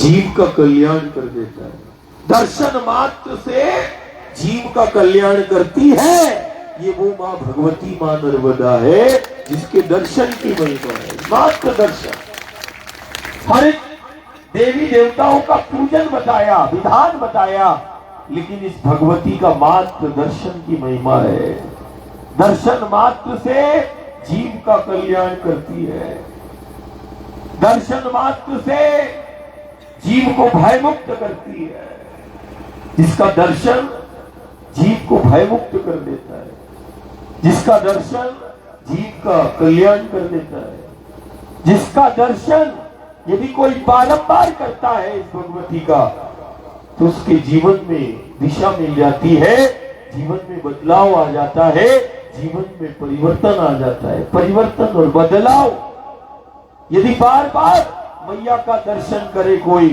जीव का कल्याण कर देता है। दर्शन मात्र से जीव का कल्याण करती है। ये वो माँ भगवती, माँ नर्मदा है जिसके दर्शन की महिमा है। मात्र दर्शन। हर एक देवी देवताओं का पूजन बताया, विधान बताया, लेकिन इस भगवती का मात्र दर्शन की महिमा है। दर्शन मात्र से जीव का कल्याण करती है। दर्शन मात्र से जीव को भयमुक्त करती है। जिसका दर्शन जीव को भयमुक्त कर देता है, जिसका दर्शन जीव का कल्याण कर देता है, जिसका दर्शन यदि कोई बारंबार करता है इस भगवती का, तो उसके जीवन में दिशा मिल जाती है, जीवन में बदलाव आ जाता है, जीवन में परिवर्तन आ जाता है। परिवर्तन और बदलाव यदि बार बार मैया का दर्शन करे कोई,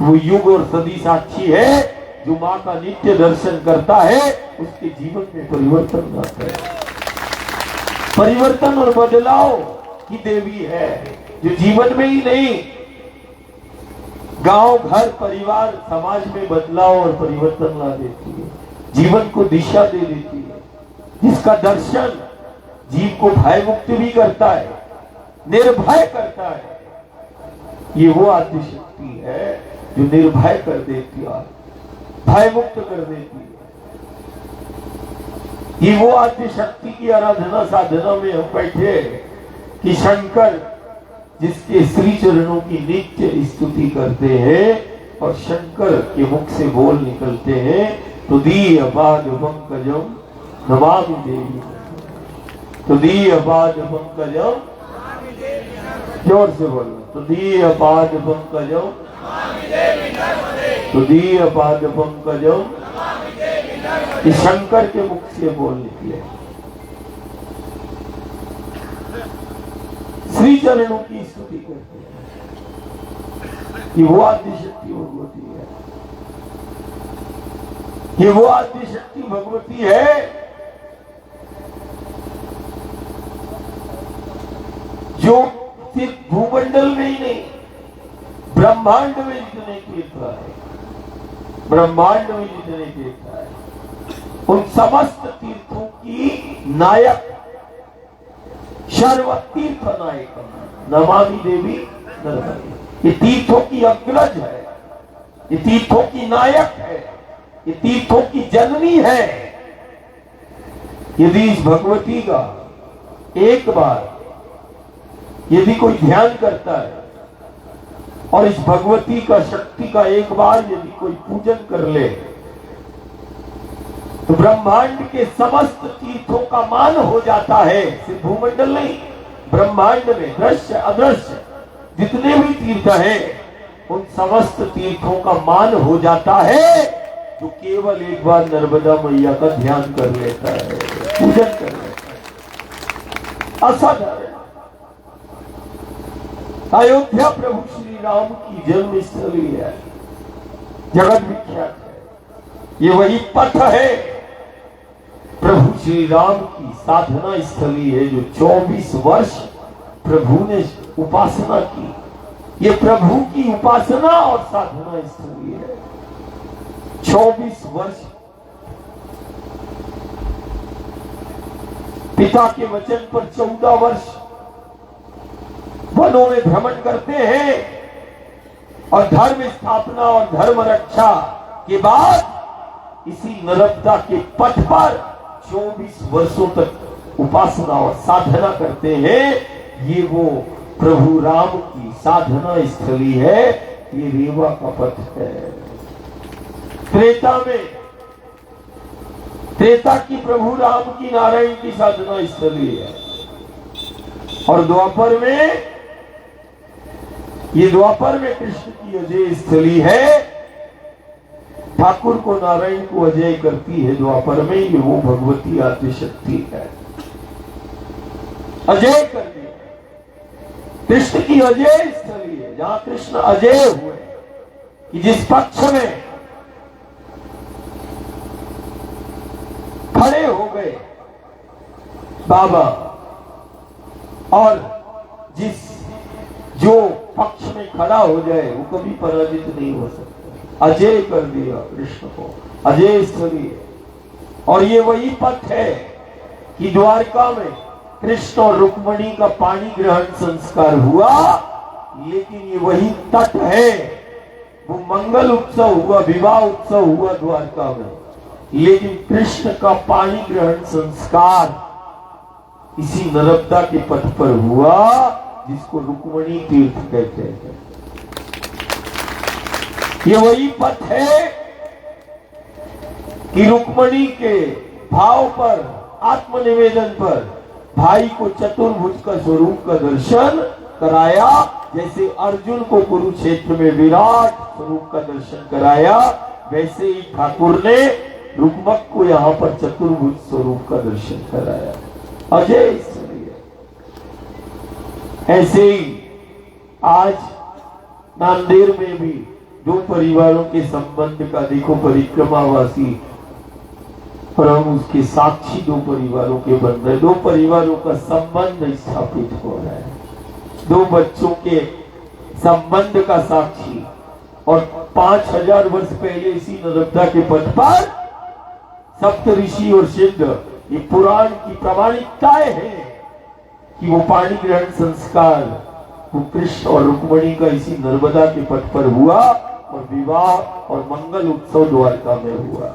वो युग और सदी साक्षी है। जो माँ का नित्य दर्शन करता है उसके जीवन में परिवर्तन आता है। परिवर्तन और बदलाव की देवी है, जो जीवन में ही नहीं, गांव, घर, परिवार, समाज में बदलाव और परिवर्तन ला देती है, जीवन को दिशा दे देती है। जिसका दर्शन जीव को भय मुक्त भी करता है, निर्भय करता है। ये वो आदि शक्ति है जो निर्भय कर देती है, भय मुक्त कर देती है। ये वो आदि शक्ति की आराधना साधना में हम बैठे कि शंकर जिसके श्री चरणों की नित्य स्तुति करते हैं और शंकर के मुख से बोल निकलते हैं, तुदीय पाद पंकजम नमामि देवी, तुदीय पाद पंकजम, जोर से बोलो, तुदीय पाद पंकजम, तुदीय पाद पंकजम। ये शंकर के मुख से बोल निकले। श्री चरणों की स्तुति करते हैं। ये वो आदि शक्ति भगवती है, ये वो आदि शक्ति भगवती है जो सिर्फ भूमंडल में ही नहीं, ब्रह्मांड में जितने तीर्थ है, ब्रह्मांड में जितने तीर्थ है, उन समस्त तीर्थों की नायक, सर्व तीर्थ नायक नमामि देवी नर्मदे। ये तीर्थों की अग्रज है, ये तीर्थों की नायक है, ये तीर्थों की जननी है। यदि इस भगवती का एक बार यदि कोई ध्यान करता है और इस भगवती का शक्ति का एक बार यदि कोई पूजन कर ले, तो ब्रह्मांड के समस्त तीर्थों का मान हो जाता है। सिर्फ भूमंडल नहीं, ब्रह्मांड में दृश्य अदृश्य जितने भी तीर्थ हैं, उन समस्त तीर्थों का मान हो जाता है जो केवल एक बार नर्मदा मैया का ध्यान कर लेता है, पूजन कर लेता है। असाधारण अयोध्या प्रभु श्री राम की जन्म स्थली है, जगत विख्यात है। ये वही पथ है, प्रभु श्री राम की साधना स्थली है, जो 24 वर्ष प्रभु ने उपासना की। ये प्रभु की उपासना और साधना स्थली है। 24 वर्ष पिता के वचन पर 14 वर्ष वनों में भ्रमण करते हैं और धर्म स्थापना और धर्म रक्षा के बाद इसी नर्मदा के पथ पर 24 वर्षों तक उपासना और साधना करते हैं। ये वो प्रभु राम की साधना स्थली है, ये रेवा का पथ है। त्रेता में, त्रेता की प्रभु राम की नारायण की साधना स्थली है, और द्वापर में, ये द्वापर में कृष्ण की अजय स्थली है। ठाकुर को, नारायण को अजय करती है द्वापर में, ये वो भगवती आदि शक्ति है। अजय कर दिया, कृष्ण की अजय स्थली है, जहां कृष्ण अजय हुए, कि जिस पक्ष में खड़े हो गए बाबा, और जिस जो पक्ष में खड़ा हो जाए वो कभी पराजित नहीं हो सकता। अजय कर दिया कृष्ण को, अजयश्वरी। और ये वही पथ है कि द्वारका में कृष्ण और रुक्मणी का पाणी ग्रहण संस्कार हुआ, लेकिन ये वही तट है, वो मंगल उत्सव हुआ, विवाह उत्सव हुआ द्वारका में, लेकिन कृष्ण का पाणी ग्रहण संस्कार इसी नर्मदा के पथ पर हुआ, जिसको रुक्मणी तीर्थ कहते हैं। ये वही पथ है कि रुक्मणी के भाव पर, आत्मनिवेदन पर भाई को चतुर्भुज का स्वरूप का दर्शन कराया, जैसे अर्जुन को कुरुक्षेत्र में विराट स्वरूप का दर्शन कराया, वैसे ही ठाकुर ने रुक्मक को यहाँ पर चतुर्भुज स्वरूप का दर्शन कराया। अजय इसलिए ऐसे ही आज नांदेड़ में भी दो परिवारों के संबंध का देखो, परिक्रमावासी और हम उसके साक्षी दो परिवारों के बन रहे, दो परिवारों का संबंध स्थापित हो रहा है, दो बच्चों के संबंध का साक्षी। और 5000 वर्ष पहले इसी नर्मदा के पथ पर सप्त ऋषि और सिद्ध, ये पुराण की प्रामाणिकताएं हैं कि वो पाणी ग्रहण संस्कार वो कृष्ण और रुक्मणी का इसी नर्मदा के पथ पर हुआ, और विवाह और मंगल उत्सव द्वारका में हुआ।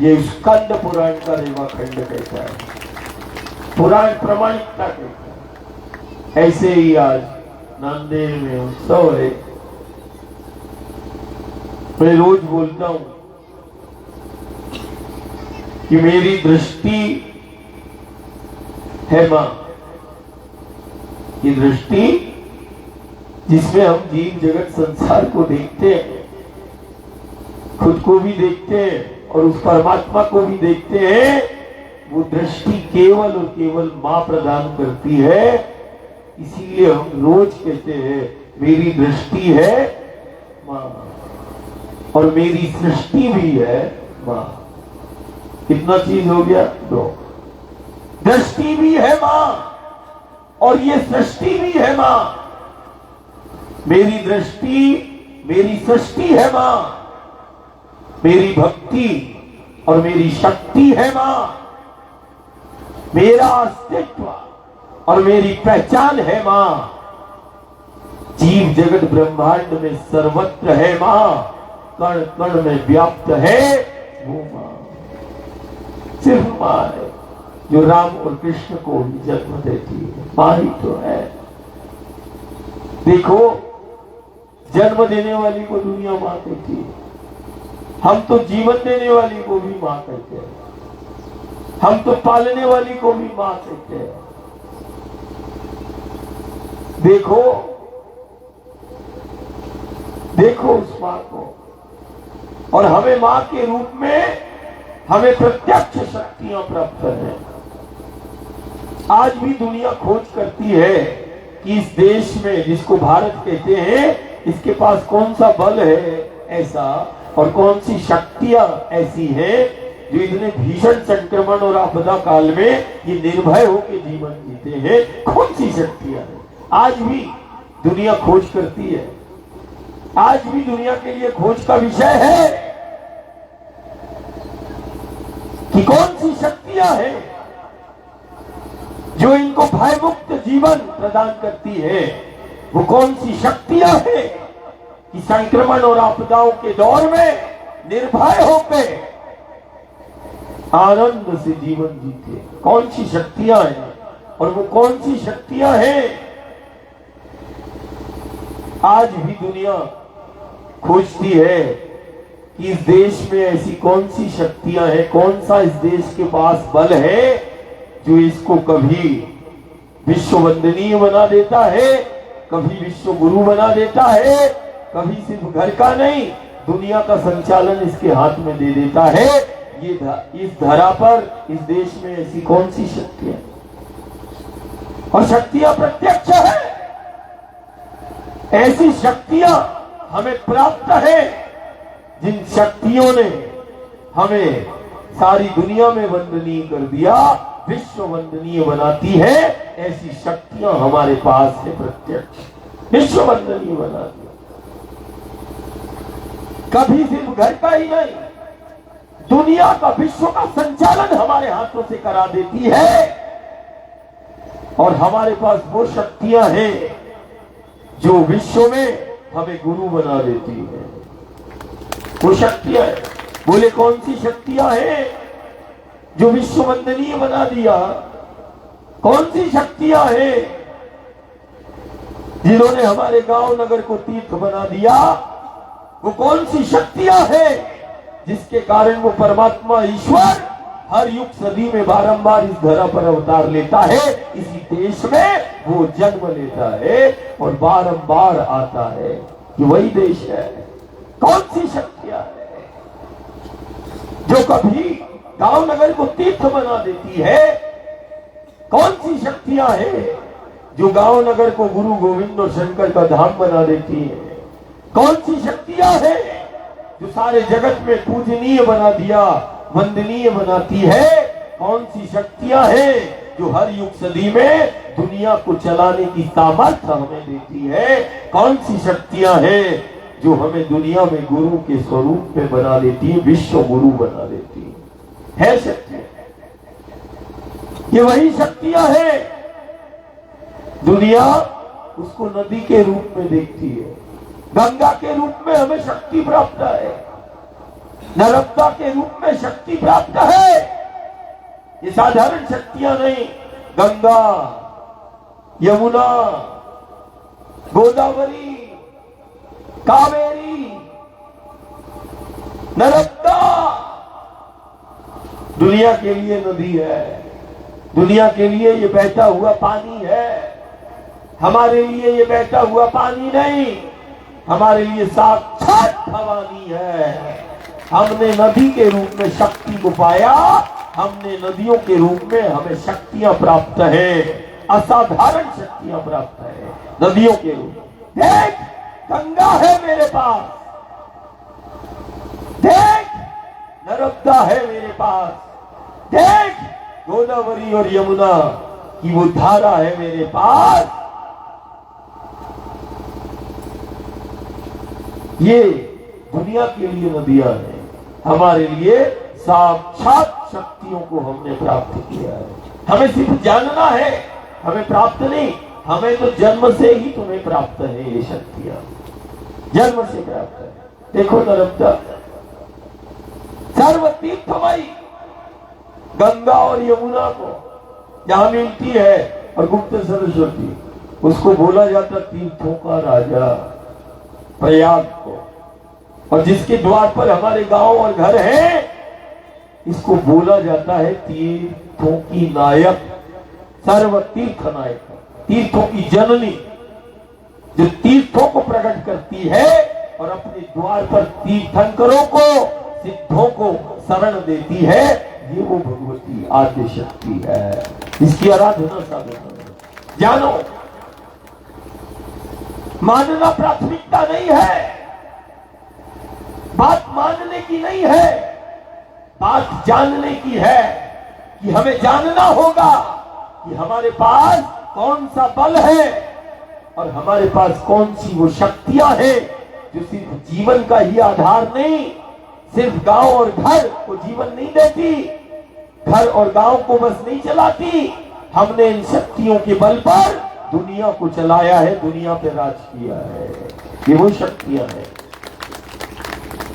ये स्कंद पुराण का रेवाखंड कहता है, पुराण प्रामाणिकता कहता है। ऐसे ही आज नांदेड़ में उत्सव है। मैं रोज बोलता हूं कि मेरी दृष्टि है मां, ये दृष्टि जिसमें हम जीव जगत संसार को देखते हैं, खुद को भी देखते हैं और उस परमात्मा को भी देखते हैं, वो दृष्टि केवल और केवल मां प्रदान करती है। इसीलिए हम रोज कहते हैं मेरी दृष्टि है मां और मेरी सृष्टि भी है मां। कितना चीज हो गया? दो। दृष्टि भी है मां और ये सृष्टि भी है मां। मेरी दृष्टि, मेरी सृष्टि है मां, मेरी भक्ति और मेरी शक्ति है मां, मेरा अस्तित्व और मेरी पहचान है मां। जीव जगत ब्रह्मांड में सर्वत्र है मां, कण कण में व्याप्त है वो मां। सिर्फ मां है जो राम और कृष्ण को भी जन्म देती है, मां ही तो है। देखो, जन्म देने वाली को दुनिया मां कहती है, हम तो जीवन देने वाली को भी मां कहते हैं, हम तो पालने वाली को भी मां कहते हैं। देखो देखो उस मां को, और हमें मां के रूप में हमें प्रत्यक्ष शक्तियां प्राप्त हैं। आज भी दुनिया खोज करती है कि इस देश में, जिसको भारत कहते हैं, इसके पास कौन सा बल है ऐसा, और कौन सी शक्तियां ऐसी हैं जो इतने भीषण संक्रमण और आपदा काल में ये निर्भय होकर जीवन जीते हैं। कौन सी शक्तियां हैं? आज भी दुनिया खोज करती है, आज भी दुनिया के लिए खोज का विषय है कि कौन सी शक्तियां हैं जो इनको भयमुक्त जीवन प्रदान करती है। वो कौन सी शक्तियां हैं कि संक्रमण और आपदाओं के दौर में निर्भय होकर आनंद से जीवन जीते। कौन सी शक्तियां हैं, और वो कौन सी शक्तियां हैं? आज भी दुनिया खोजती है कि इस देश में ऐसी कौन सी शक्तियां हैं, कौन सा इस देश के पास बल है जो इसको कभी विश्व वंदनीय बना देता है, कभी विश्व गुरु बना देता है, कभी सिर्फ घर का नहीं दुनिया का संचालन इसके हाथ में दे देता है। ये इस धरा पर, इस देश में ऐसी कौन सी शक्तियां, और शक्तियां प्रत्यक्ष है। ऐसी शक्तियां हमें प्राप्त है जिन शक्तियों ने हमें सारी दुनिया में वंदनीय कर दिया, विश्व वंदनीय बनाती है। ऐसी शक्तियां हमारे पास है प्रत्यक्ष। विश्व वंदनीय बना दिया। कभी सिर्फ घर का ही नहीं, दुनिया का, विश्व का संचालन हमारे हाथों से करा देती है। और हमारे पास वो शक्तियां हैं जो विश्व में हमें गुरु बना देती है। वो शक्तियां हैं, बोले कौन सी शक्तियां हैं जो विश्व वंदनीय बना दिया? कौन सी शक्तियां हैं जिन्होंने हमारे गांव नगर को तीर्थ बना दिया? वो कौन सी शक्तियां हैं जिसके कारण वो परमात्मा ईश्वर हर युग सदी में बारंबार इस धरा पर अवतार लेता है, इसी देश में वो जन्म लेता है और बारंबार आता है। ये वही देश है। कौन सी शक्तियां है जो कभी गांव नगर को तीर्थ बना देती है? कौन सी शक्तियां हैं जो गांव नगर को गुरु गोविंद और शंकर का धाम बना देती है? कौन सी शक्तियां हैं जो सारे जगत में पूजनीय बना दिया, वंदनीय बनाती है? कौन सी शक्तियां हैं जो हर युग सदी में दुनिया को चलाने की सामर्थ्य हमें देती है? कौन सी शक्तियां हैं जो हमें दुनिया में गुरु के स्वरूप में बना देती है, विश्व गुरु बना देती है शक्तियां। ये वही शक्तियां हैं। दुनिया उसको नदी के रूप में देखती है, गंगा के रूप में हमें शक्ति प्राप्त है, नर्मदा के रूप में शक्ति प्राप्त है। ये साधारण शक्तियां नहीं। गंगा, यमुना, गोदावरी, कावेरी, नर्मदा दुनिया के लिए नदी है, दुनिया के लिए ये बहता हुआ पानी है। हमारे लिए ये बहता हुआ पानी नहीं, हमारे लिए साक्षात भवानी है। हमने नदी के रूप में शक्ति को पाया, हमने नदियों के रूप में हमें शक्तियां प्राप्त है, असाधारण शक्तियां प्राप्त है नदियों के रूप। देख, गंगा है मेरे पास, देख नर्मदा है मेरे पास, देख गोदावरी और यमुना की वो धारा है मेरे पास। ये दुनिया के लिए नदियां हैं, हमारे लिए साक्षात शक्तियों को हमने प्राप्त किया है। हमें सिर्फ जानना है, हमें प्राप्त नहीं। हमें तो जन्म से ही तुम्हें प्राप्त है ये शक्तियां, जन्म से प्राप्त है। देखो नर्मदा सर्व तीर्थमयी गंगा और यमुना को जहां मिलती है, और गुप्त सरस्वती, उसको बोला जाता तीर्थों का राजा, प्रयाग को। और जिसके द्वार पर हमारे गांव और घर हैं, इसको बोला जाता है तीर्थों की नायक, सर्व तीर्थ नायक, तीर्थों की जननी, जो तीर्थों को प्रकट करती है और अपने द्वार पर तीर्थंकरों को, सिद्धों को शरण देती है। ये वो भगवती आद्य शक्ति है, इसकी आराधना साधना जानो। मानना प्राथमिकता नहीं है, बात मानने की नहीं है, बात जानने की है। कि हमें जानना होगा कि हमारे पास कौन सा बल है और हमारे पास कौन सी वो शक्तियां हैं जो सिर्फ जीवन का ही आधार नहीं, सिर्फ गांव और घर को जीवन नहीं देती, घर और गांव को बस नहीं चलाती। हमने इन शक्तियों के बल पर दुनिया को चलाया है, दुनिया पे राज किया है। ये वो शक्तियां हैं।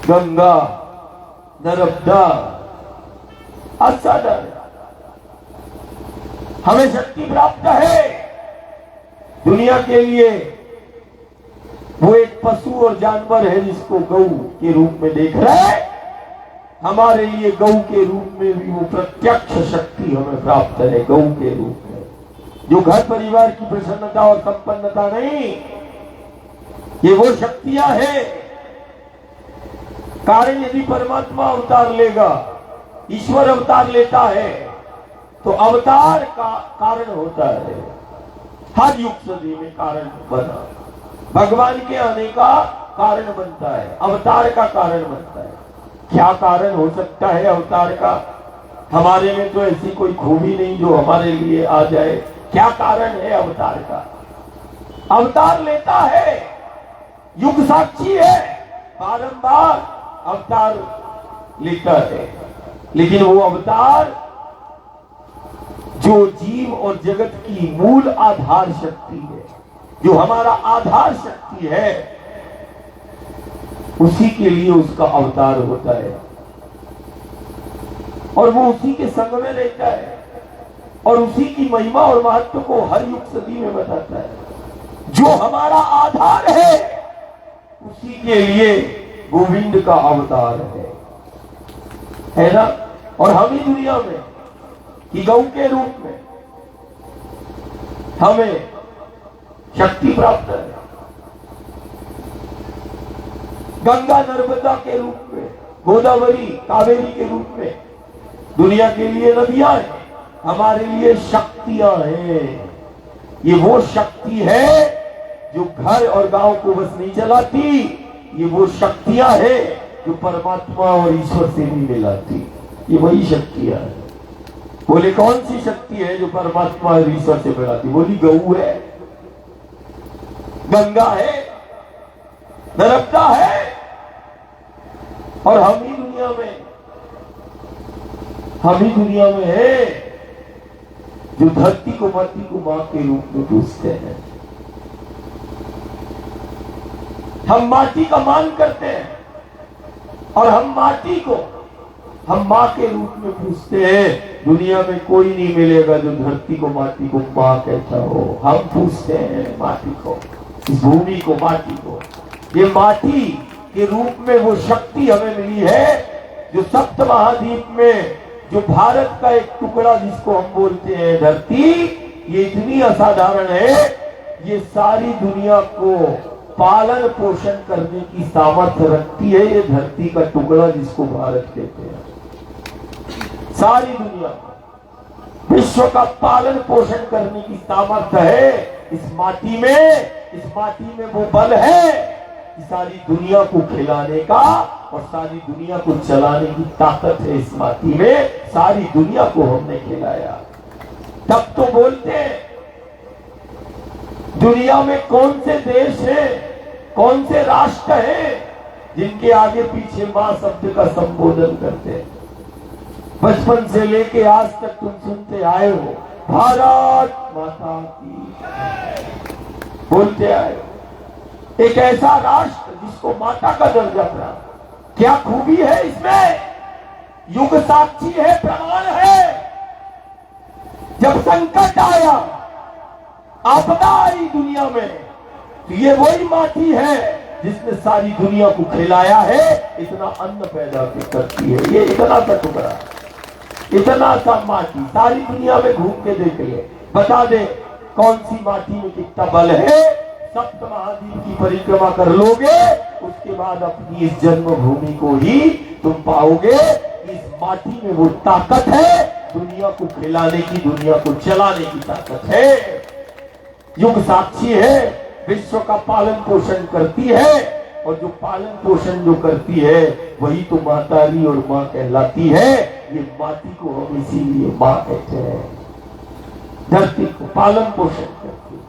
गंगा, नर्मदा, असाधारण हमें शक्ति प्राप्त है दुनिया के लिए। वो एक पशु और जानवर है जिसको गऊ के रूप में देख रहा है, हमारे लिए गऊ के रूप में भी वो प्रत्यक्ष शक्ति हमें प्राप्त है। गऊ के रूप में जो घर परिवार की प्रसन्नता और संपन्नता नहीं, ये वो शक्तियां हैं। कारण यदि परमात्मा अवतार लेगा, ईश्वर अवतार लेता है, तो अवतार का कारण होता है। हर युग सदी में कारण बना, भगवान के आने का कारण बनता है, अवतार का कारण बनता है। क्या कारण हो सकता है अवतार का? हमारे में तो ऐसी कोई खूबी नहीं जो हमारे लिए आ जाए। क्या कारण है अवतार का? अवतार लेता है, युग साक्षी है, बारंबार अवतार लेता है, लेकिन वो अवतार जो जीव और जगत की मूल आधार शक्ति है, जो हमारा आधार शक्ति है, उसी के लिए उसका अवतार होता है और वो उसी के संग में रहता है और उसी की महिमा और महत्व को हर युग सदी में बताता है। जो हमारा आधार है उसी के लिए गोविंद का अवतार है ना। और हम ही दुनिया में कि गौ के रूप में हमें शक्ति प्राप्त है, गंगा नर्मदा के रूप में, गोदावरी कावेरी के रूप में दुनिया के लिए नदियां हैं, हमारे लिए शक्तियां हैं। ये वो शक्ति है जो घर और गांव को बस नहीं चलाती, ये वो शक्तियां हैं जो परमात्मा और ईश्वर से भी मिलाती। ये वही शक्तियां हैं। बोले कौन सी शक्ति है जो परमात्मा और ईश्वर से मिलाती? बोली गऊ है, गंगा है, नर्मदा है, और हम ही दुनिया में है जो धरती को माटी को मां के रूप में पूजते हैं। हम माटी का मान करते हैं और हम माटी को हम मां के रूप में पूजते हैं। दुनिया में कोई नहीं मिलेगा जो धरती को माटी को मां कहता हो। हम पूजते हैं माटी को, इस भूमि को, माटी को। ये माटी के रूप में वो शक्ति हमें मिली है जो सप्त महाद्वीप में जो भारत का एक टुकड़ा जिसको हम बोलते हैं धरती, ये इतनी असाधारण है, ये सारी दुनिया को पालन पोषण करने की सामर्थ्य रखती है। ये धरती का टुकड़ा जिसको भारत कहते हैं, सारी दुनिया विश्व का पालन पोषण करने की सामर्थ्य है इस माटी में। इस माटी में वो बल है कि सारी दुनिया को खिलाने का और सारी दुनिया को चलाने की ताकत है इस माटी में। सारी दुनिया को हमने खिलाया। तब तो बोलते हैं दुनिया में कौन से देश हैं, कौन से राष्ट्र हैं जिनके आगे पीछे मां शब्द का संबोधन करते हैं। बचपन से लेके आज तक तुम सुनते आए हो भारत माता की बोलते आए हो। एक ऐसा राष्ट्र जिसको माता का दर्जा प्राप्त, क्या खूबी है इसमें? युग साक्षी है, प्रमाण है। जब संकट आया, आपदा आई दुनिया में, तो ये वही माटी है जिसने सारी दुनिया को खिलाया है। इतना अन्न पैदा करती है ये, इतना सा टुकड़ा, इतना सा माटी। सारी दुनिया में घूम के देखिए, बता दे कौन सी माटी में कितना बल है। सप्त महाद्वीप की परिक्रमा कर लोगे, उसके बाद अपनी इस जन्मभूमि को ही तुम पाओगे। इस माटी में वो ताकत है, दुनिया को खिलाने की, दुनिया को चलाने की ताकत है। युग साक्षी है, विश्व का पालन पोषण करती है, और जो पालन पोषण जो करती है वही तो मातारी और मां कहलाती है। ये माटी को हम इसीलिए मां कहते हैं, धरती को पालन पोषण करती है।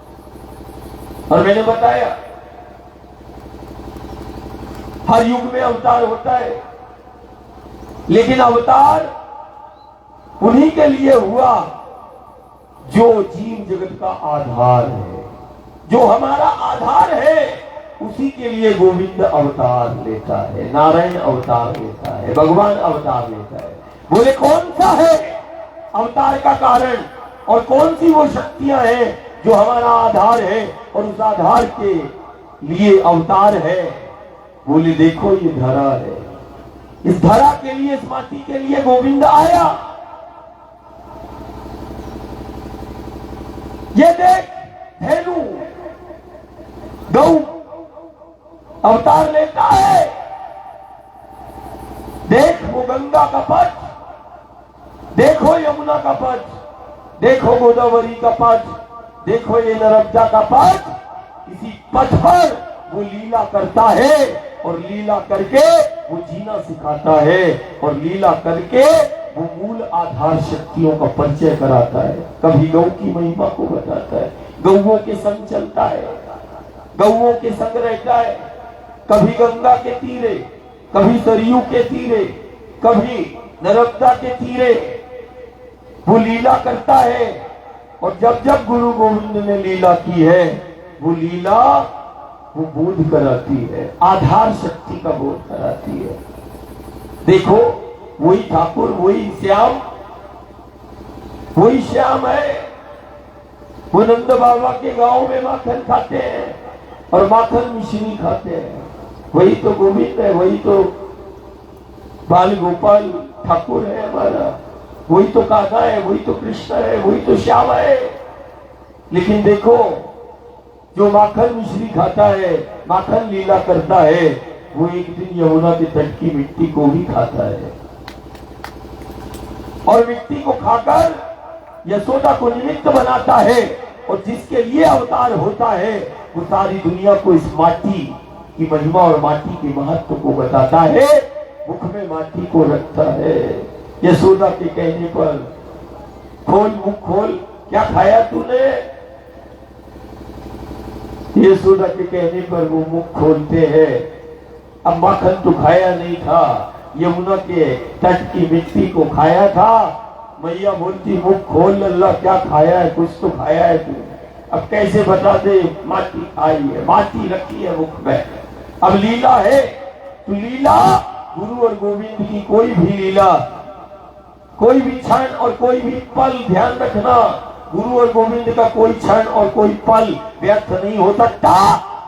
और मैंने बताया हर युग में अवतार होता है, लेकिन अवतार उन्हीं के लिए हुआ जो जीव जगत का आधार है, जो हमारा आधार है। उसी के लिए गोविंद अवतार लेता है, नारायण अवतार लेता है, भगवान अवतार लेता है। बोले कौन सा है अवतार का कारण और कौन सी वो शक्तियां हैं जो हमारा आधार है और उस आधार के लिए अवतार है? बोले देखो ये धरा है, इस धरा के लिए, इस माटी के लिए गोविंद आया। ये देख धेनु गौ अवतार लेता है। देख वो गंगा का पथ, देखो यमुना का पथ, देखो गोदावरी का पथ, देखो ये नर्मदा का पथ। इसी पथ पर वो लीला करता है और लीला करके वो जीना सिखाता है और लीला करके वो मूल आधार शक्तियों का परिचय कराता है। कभी गौ की महिमा को बताता है, गौओं के संग चलता है, गौओं के संग रहता है, कभी गंगा के तीरे, कभी सरयू के तीरे, कभी नर्मदा के तीरे वो लीला करता है। और जब जब गुरु गोविंद ने लीला की है, वो लीला वो बोध कराती है, आधार शक्ति का बोध कराती है। देखो वही ठाकुर, वही श्याम है। वो नंद बाबा के गांव में माखन खाते हैं और माखन मिश्री खाते हैं। वही तो गोविंद है, वही तो बाल गोपाल ठाकुर है हमारा, वही तो कान्हा है, वही तो कृष्ण है, वही तो श्याम है। लेकिन देखो जो माखन मिश्री खाता है, माखन लीला करता है, वो एक दिन यमुना के तट की मिट्टी को भी खाता है और मिट्टी को खाकर यशोदा को निमित्त बनाता है। और जिसके लिए अवतार होता है वो सारी दुनिया को इस माटी की महिमा और माटी के महत्व को बताता है, मुख में माटी को रखता है। यशोदा के कहने पर खोल मुख खोल, क्या खाया तूने? यशोदा के कहने पर वो मुख खोलते हैं। अब माखन तो खाया नहीं था, यमुना के तट की मिट्टी को खाया था। मैया बोलती मुख खोल अल्लाह, क्या खाया है? कुछ तो खाया है तू। अब कैसे बता दे? माटी खाई है, माटी रखी है मुख में। अब लीला है तो लीला गुरु और गोविंद की कोई भी लीला, कोई भी क्षण और कोई भी पल, ध्यान रखना, गुरु और गोविंद का कोई क्षण और कोई पल व्यर्थ नहीं हो सकता।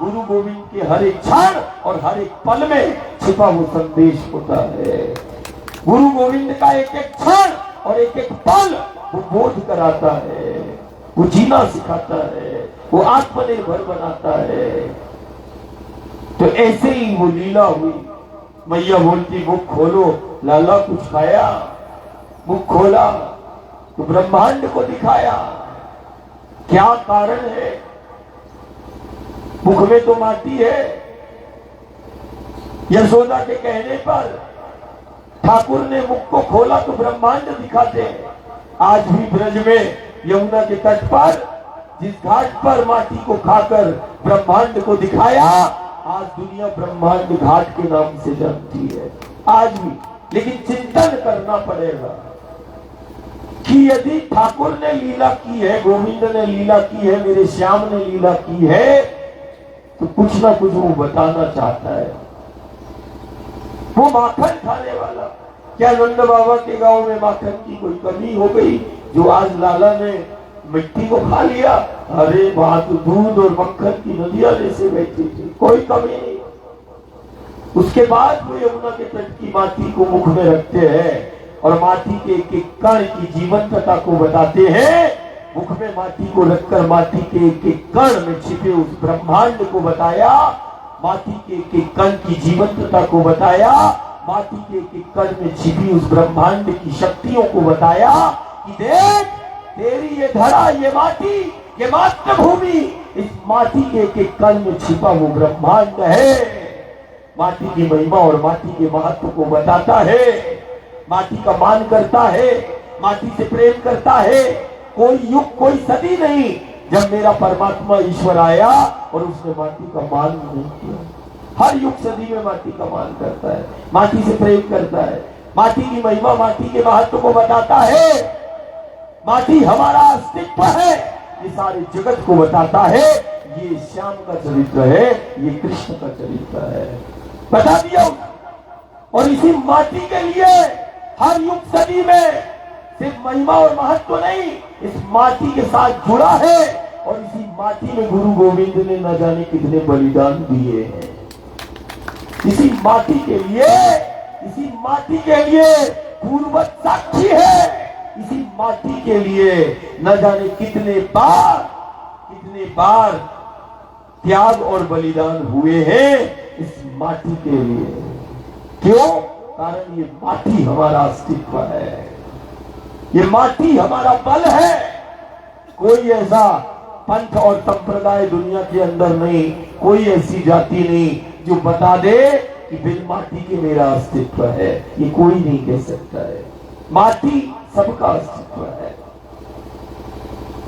गुरु गोविंद के हर एक क्षण और हर एक पल में छिपा वो संदेश होता है। गुरु गोविंद का एक एक क्षण और एक एक पल वो बोध कराता है, वो जीना सिखाता है, वो आत्मनिर्भर बनाता है। तो ऐसे ही वो लीला हुई। मैया बोलती मुख खोलो, लाला कुछ खाया? मुख खोला तो ब्रह्मांड को दिखाया। क्या कारण है? मुख में तो माटी है। यशोदा के कहने पर ठाकुर ने मुख को खोला तो ब्रह्मांड दिखाते हैं। आज भी ब्रज में यमुना के तट पर जिस घाट पर माटी को खाकर ब्रह्मांड को दिखाया, आज दुनिया ब्रह्मांड घाट के नाम से जानती है आज भी। लेकिन चिंतन करना पड़ेगा कि यदि ठाकुर ने लीला की है, गोविंद ने लीला की है, मेरे श्याम ने लीला की है, तो कुछ ना कुछ वो बताना चाहता है। वो माखन खाने वाला, क्या नंद बाबा के गांव में माखन की कोई कमी हो गई जो आज लाला ने मिट्टी को खा लिया? अरे वहां तो दूध और मक्खन की नदियां जैसे बहती थी, कोई कमी नहीं। उसके बाद वो यमुना के तट की माटी को मुख में रखते हैं और माटी के एक एक कण की जीवंतता को बताते हैं। मुख में माटी को रखकर माटी के एक एक कण में छिपे उस ब्रह्मांड को बताया, माटी के एक एक कण की जीवंतता को बताया, माटी के एक एक कण में छिपी उस ब्रह्मांड की शक्तियों को बताया कि देख तेरी ये धरा, ये माटी, ये मातृभूमि, इस माटी के एक एक कण में छिपा वो ब्रह्मांड है। माटी की महिमा और माटी के महत्व को बताता है, माटी का मान करता है, माटी से प्रेम करता है। कोई युग कोई सदी नहीं जब मेरा परमात्मा ईश्वर आया और उसने माटी का मान नहीं किया। हर युग सदी में माटी का मान करता है, माटी से प्रेम करता है, माटी की महिमा, माटी के महत्व को बताता है। माटी हमारा अस्तित्व है, ये सारे जगत को बताता है। ये श्याम का चरित्र है, ये कृष्ण का चरित्र है, बता दिया। और इसी माटी के लिए हर युग सदी में सिर्फ महिमा और महत्व नहीं, इस माटी के साथ जुड़ा है। और इसी माटी में गुरु गोविंद ने न जाने कितने बलिदान दिए हैं। इसी माटी के लिए, इसी माटी के लिए पूर्वज साक्षी है। इसी माटी के लिए न जाने कितने बार त्याग और बलिदान हुए हैं इस माटी के लिए। क्यों? कारण ये माटी हमारा अस्तित्व है, ये माटी हमारा बल है। कोई ऐसा पंथ और संप्रदाय दुनिया के अंदर नहीं, कोई ऐसी जाति नहीं जो बता दे कि बिन माटी के मेरा अस्तित्व है। ये कोई नहीं कह सकता है। माटी सबका अस्तित्व है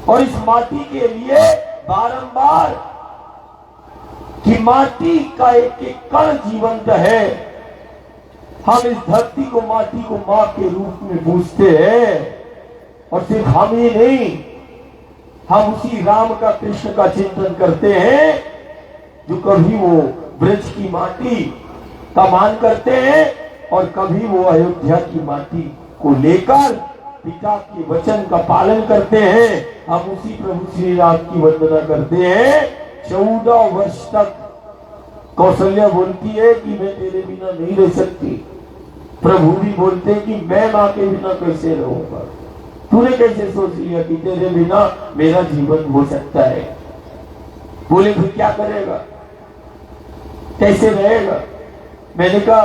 और इस माटी के लिए बारंबार कि माटी का एक एक कण जीवंत है। हम इस धरती को, माटी को मां के रूप में पूजते हैं। और सिर्फ हम ही नहीं, हम उसी राम का, कृष्ण का चिंतन करते हैं जो कभी वो ब्रज की माटी का मान करते हैं और कभी वो अयोध्या की माटी को लेकर पिता के वचन का पालन करते हैं। हम उसी प्रभु श्री राम की वंदना करते हैं। 14 वर्ष तक कौशल्या बोलती है कि मैं तेरे बिना नहीं रह सकती। प्रभु भी बोलते हैं कि मैं मां के बिना कैसे रहूंगा। तूने कैसे सोच लिया कि तेरे बिना मेरा जीवन हो सकता है? बोले फिर क्या करेगा, कैसे रहेगा? मैंने कहा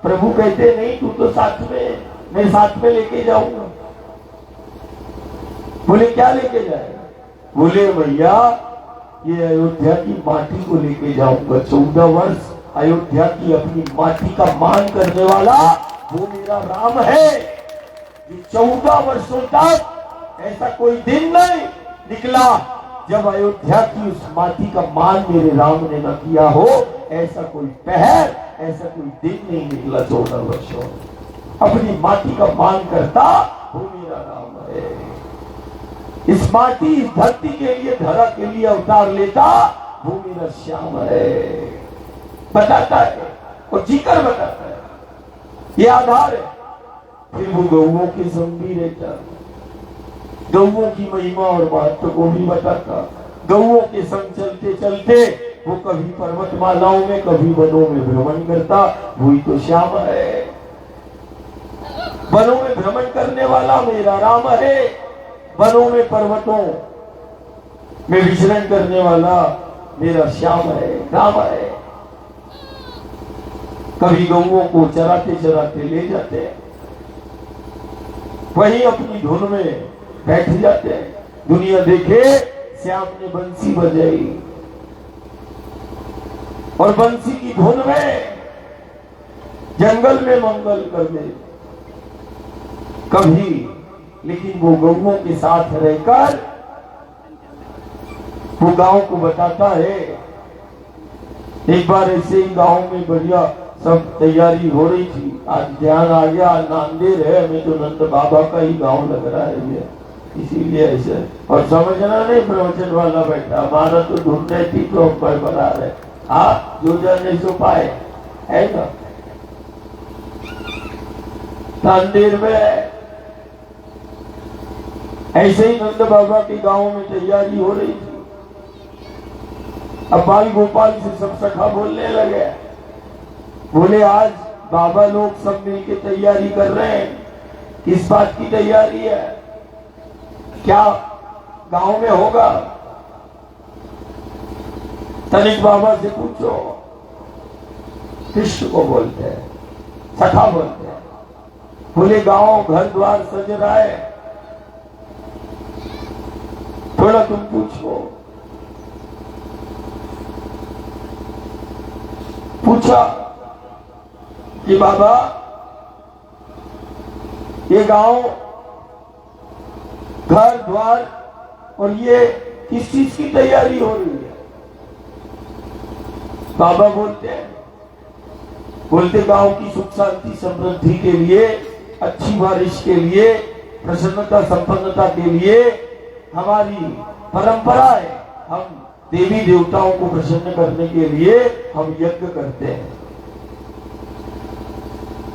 प्रभु कहते नहीं, तू तो साथ में, मैं साथ में लेके जाऊंगा। बोले क्या लेके जाएगा? बोले भैया ये अयोध्या की माटी को लेके जाऊंगा। 14 वर्ष अयोध्या की अपनी माटी का मान करने वाला वो मेरा राम है। ये 14 वर्षों तक ऐसा कोई दिन नहीं निकला जब अयोध्या की उस माटी का मान मेरे राम ने न किया हो। ऐसा कोई पहर, ऐसा कोई दिन नहीं निकला 14 वर्षों में। अपनी माटी का मान करता वो मेरा राम है। इस माटी, इस धरती के लिए, धरा के लिए अवतार लेता वो मेरा श्याम है। बताता है और जीकर बताता है, ये आधार है। फिर वो गौओं के संग भी रहता, गौओं की महिमा और महत्व को भी बताता। गौओं के संग चलते चलते वो कभी पर्वतमालाओं में, कभी वनों में भ्रमण करता। वही तो श्याम है। वनों में भ्रमण करने वाला मेरा राम है। वनों में, पर्वतों में विचरण करने वाला मेरा श्याम है, राम है। कभी गौओं को चराते चराते ले जाते हैं, वहीं अपनी धुन में बैठ जाते हैं। दुनिया देखे श्याम ने बंसी बजाई और बंसी की धुन में जंगल में मंगल कर दे कभी, लेकिन वो गौओं के साथ रहकर वो गांव को बताता है। एक बार ऐसे ही गांव में बढ़िया सब तैयारी हो रही थी। आज ध्यान आ गया, नांदेड़ है, हमें तो नंद बाबा का ही गांव लग रहा है ये, इसीलिए ऐसे। और समझना नहीं प्रवचन वाला बैठा, हमारा तो ढूंढने थी तो हम पर बना रहे। हाँ, जो जाने सो पाए, है ना। नांदेड़ में ऐसे ही नंद बाबा के गांव में तैयारी हो रही थी। अब बाल गोपाल से सब सखा बोलने लगे, बोले आज बाबा लोग सब मिलके तैयारी कर रहे हैं। किस बात की तैयारी है? क्या गांव में होगा? तनिक बाबा से पूछो। कृष्ण को बोलते हैं, सखा बोलते हैं। बोले गांव घर द्वार सज रहा है, थोड़ा तुम पूछो। पूछा कि बाबा ये गांव, घर द्वार और ये किस चीज की तैयारी हो रही है? बाबा बोलते गांव की सुख शांति समृद्धि के लिए, अच्छी बारिश के लिए, प्रसन्नता संपन्नता के लिए हमारी परंपरा है। हम देवी देवताओं को प्रसन्न करने के लिए हम यज्ञ करते हैं।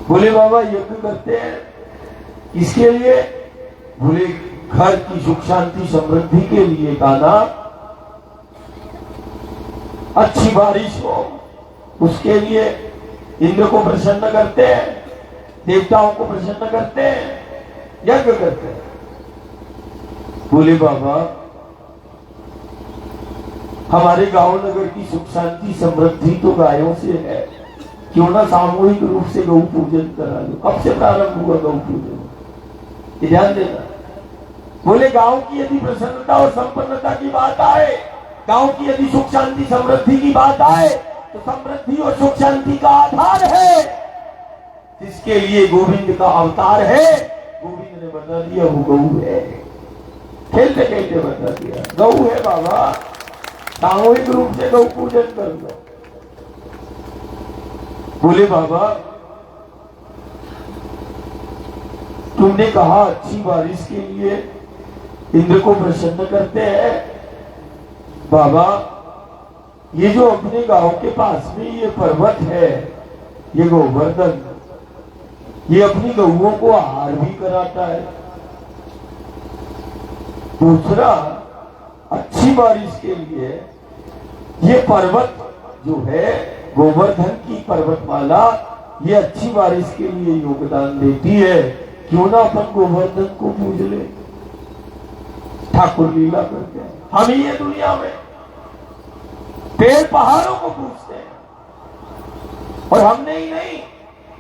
बोले बाबा यज्ञ करते हैं इसके लिए? बोले घर की सुख शांति समृद्धि के लिए, गाना अच्छी बारिश हो उसके लिए। इंद्र को प्रसन्न करते हैं, देवताओं को प्रसन्न करते हैं, यज्ञ करते हैं। बोले बाबा हमारे गांव नगर की सुख शांति समृद्धि तो गायों से है, क्यों ना सामूहिक रूप से गौ पूजन करा लो। कब से प्रारंभ हुआ गौ पूजन? ध्यान देना। बोले गांव की यदि प्रसन्नता और संपन्नता की बात आए, गांव की यदि सुख शांति समृद्धि की बात आए, तो समृद्धि और सुख शांति का आधार है जिसके लिए गोविंद का अवतार है। गोविंद ने बता दिया वो गौ है, खेलते खेलते बता दिया गौ है बाबा। सामूहिक रूप से गौ पूजन कर लो। बोले बाबा तुमने कहा अच्छी बारिश के लिए इंद्र को प्रसन्न करते हैं। बाबा ये जो अपने गांव के पास में ये पर्वत है, ये गोवर्धन, ये अपनी गौओं को आहार भी कराता है। दूसरा, अच्छी बारिश के लिए ये पर्वत जो है गोवर्धन की पर्वतमाला, ये अच्छी बारिश के लिए योगदान देती है। क्यों ना अपन गोवर्धन को पूज ले। ठाकुर लीला करते हैं। हम ही ये दुनिया में पेड़ पहाड़ों को पूजते हैं, और हमने ही नहीं,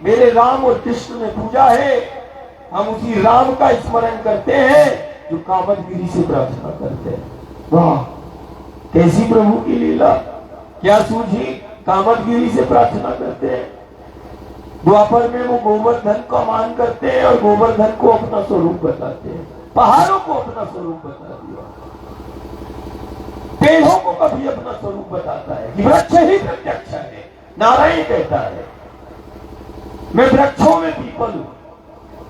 मेरे राम और कृष्ण ने पूजा है। हम उसी राम का स्मरण करते हैं जो कामदगिरी से प्रार्थना करते हैं। वाह कैसी प्रभु की लीला, क्या सूझी, कामदगिरी से प्रार्थना करते हैं। द्वापर में वो गोवर्धन का मान करते हैं और गोवर्धन को अपना स्वरूप बताते हैं। पहाड़ों को अपना स्वरूप बता दिया, पेड़ों को कभी अपना स्वरूप बताता है कि वृक्ष ही प्रत्यक्ष है। नारायण कहता है मैं वृक्षों में पीपल हूं,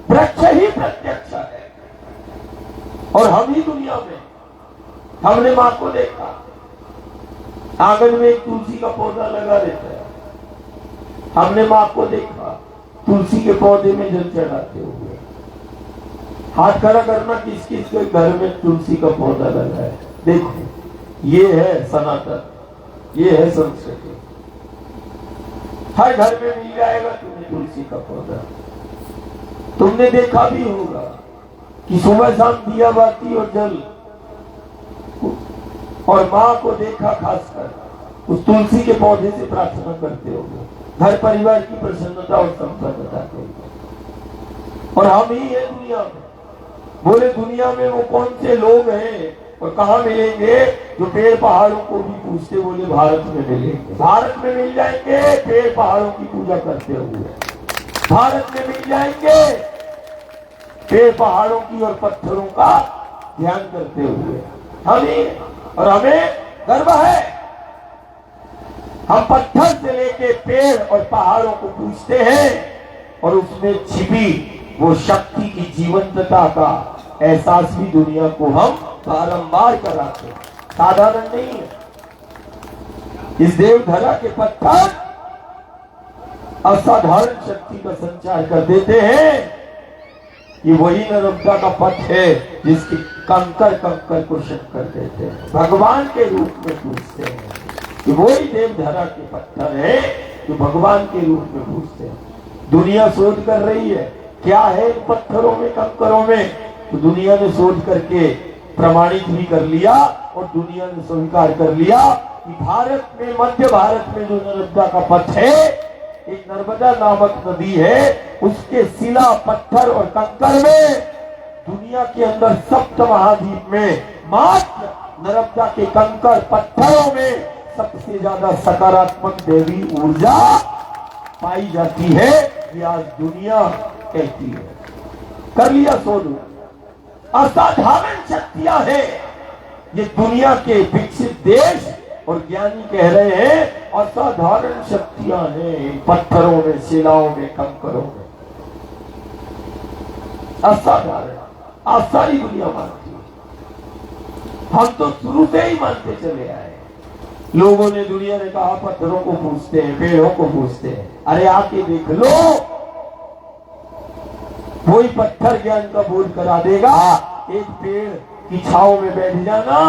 वृक्ष ही प्रत्यक्ष है। और हम ही दुनिया में, हमने मां को देखा आंगन में एक तुलसी का पौधा लगा रहता है, हमने मां को देखा तुलसी के पौधे में जल चढ़ाते हुए। हाथ खड़ा करना किस किस के घर में तुलसी का पौधा लगा है। देखो ये है सनातन, ये है संस्कृति। हर घर में मिल जाएगा तुम्हें तुलसी का पौधा। तुमने देखा भी होगा कि सुबह शाम दिया बाती और जल, और मां को देखा खासकर उस तुलसी के पौधे से प्रार्थना करते होंगे, घर परिवार की प्रसन्नता और संपन्नता के लिए। और हम ही है दुनिया में। बोले दुनिया में वो कौन से लोग हैं और कहां मिलेंगे जो पेड़ पहाड़ों को भी पूजते। बोले भारत में मिलेंगे, भारत में मिल जाएंगे पेड़ पहाड़ों की पूजा करते हुए। भारत में मिल जाएंगे पेड़ पहाड़ों की और पत्थरों का ध्यान करते हुए। हमें और हमें गर्व है, हम पत्थर से लेके पेड़ और पहाड़ों को पूजते हैं और उसमें छिपी वो शक्ति की जीवंतता का एहसास भी दुनिया को हम बारंबार कराते हैं। साधारण नहीं है। इस देवधरा के पत्थर असाधारण शक्ति का संचार कर देते हैं। ये वही नर्मदा का पथ है जिसके कंकर कंकर को शक कर देते हैं, भगवान के रूप में पूजते हैं। ये वही देवधरा के पत्थर है जो भगवान के रूप में पूजते हैं। दुनिया शोध कर रही है क्या है इन पत्थरों में, कंकरों में। तो दुनिया ने शोध करके प्रमाणित भी कर लिया और दुनिया ने स्वीकार कर लिया कि भारत में, मध्य भारत में जो नर्मदा का पथ है, एक नर्मदा नामक नदी है, उसके शिला पत्थर और कंकर में दुनिया के अंदर सप्त महाद्वीप में मात्र नर्मदा के कंकर पत्थरों में सबसे ज्यादा सकारात्मक देवी ऊर्जा पाई जाती है। ये आज दुनिया कहती है। कर लिया शोध, असाधारण शक्तियां हैं। ये दुनिया के विकसित देश और ज्ञानी कह रहे हैं असाधारण शक्तियां हैं पत्थरों में, शिलाओं में, कंकरों में। असाधारण, आज सारी दुनिया मानती है। हम तो शुरू से ही मानते चले आए। लोगों ने, दुनिया ने कहा पत्थरों को पूजते हैं, पेड़ों को पूजते हैं। अरे आके देख लो, वही पत्थर ज्ञान का बोध करा देगा। एक पेड़ की छांव में बैठ जाना,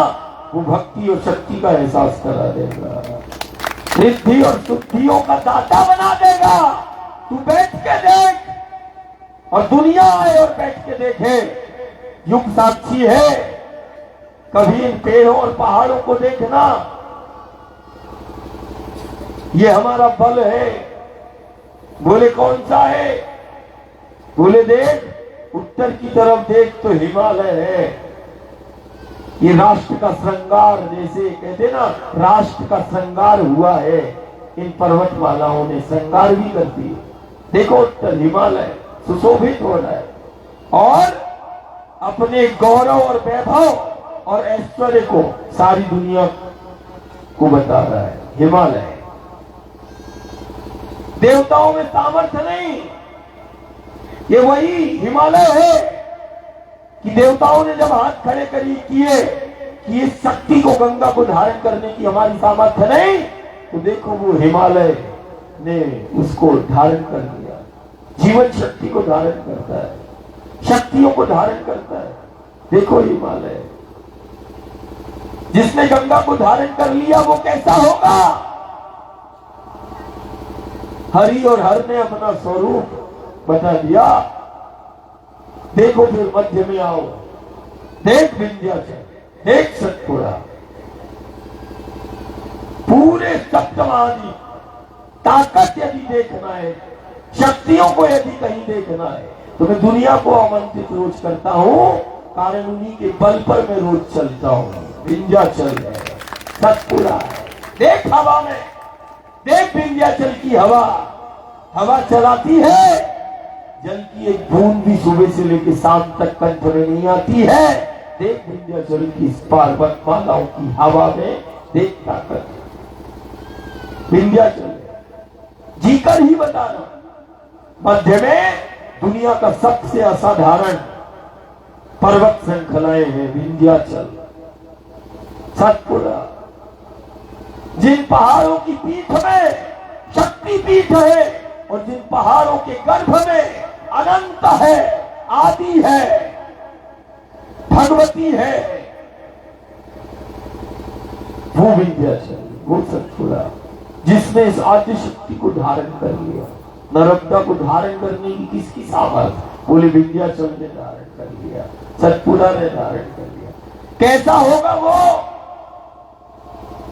वो भक्ति और शक्ति का एहसास करा देगा, रिद्धि और शुद्धियों का दाता बना देगा। तू बैठ के देख, और दुनिया आए और बैठ के देखे। युग साक्षी है। कभी इन पेड़ों और पहाड़ों को देखना, ये हमारा बल है। बोले कौन सा है? बोले देख, उत्तर की तरफ देख तो हिमालय है। ये राष्ट्र का श्रृंगार, जैसे कहते ना राष्ट्र का श्रृंगार हुआ है, इन पर्वतमालाओं ने श्रृंगार भी कर दी। देखो उत्तर हिमालय सुशोभित हो रहा है और अपने गौरव और वैभव और ऐश्वर्य को सारी दुनिया को बता रहा है। हिमालय देवताओं में सामर्थ्य नहीं, ये वही हिमालय है कि देवताओं ने जब हाथ खड़े किए कि इस शक्ति को, गंगा को धारण करने की हमारी सामर्थ्य नहीं, तो देखो वो हिमालय ने उसको धारण कर लिया। जीवन शक्ति को धारण करता है, शक्तियों को धारण करता है। देखो हिमालय, जिसने गंगा को धारण कर लिया वो कैसा होगा? हरि और हर ने अपना स्वरूप बता दिया। देखो फिर मध्य में आओ, देख विंध्याचल, देख सतपुड़ा, पूरे सप्तमादि ताकत यदि देखना है, शक्तियों को यदि कहीं देखना है, तो मैं दुनिया को आमंत्रित रोज करता हूं, कारण उन्हीं के बल पर मैं रोज चलता हूं। विंध्याचल है, सतपुड़ा है, देख हवा में, देख विंध्याचल की हवा, हवा चलाती है, जल की एक बूंद भी सुबह से लेकर शाम तक कंठ में नहीं आती है। देख विंध्याचल की इस पर्वत मालाओं की हवा में, देख ताकत। विंध्याचल जीकर ही बता रहा, मध्य में दुनिया का सबसे असाधारण पर्वत श्रृंखलाएं हैं विंध्याचल, सतपुड़ा। जिन पहाड़ों की पीठ में शक्ति पीठ है और जिन पहाड़ों के गर्भ में अनंत है, आदि है, भगवती है, वो विंध्याचल, वो सतपुड़ा, जिसने इस आदि शक्ति को धारण कर लिया। नर्मदा को धारण करने की किसकी सामर्थ्य? बोले विंध्याचल ने धारण कर लिया, सतपुड़ा ने धारण कर लिया। कैसा होगा वो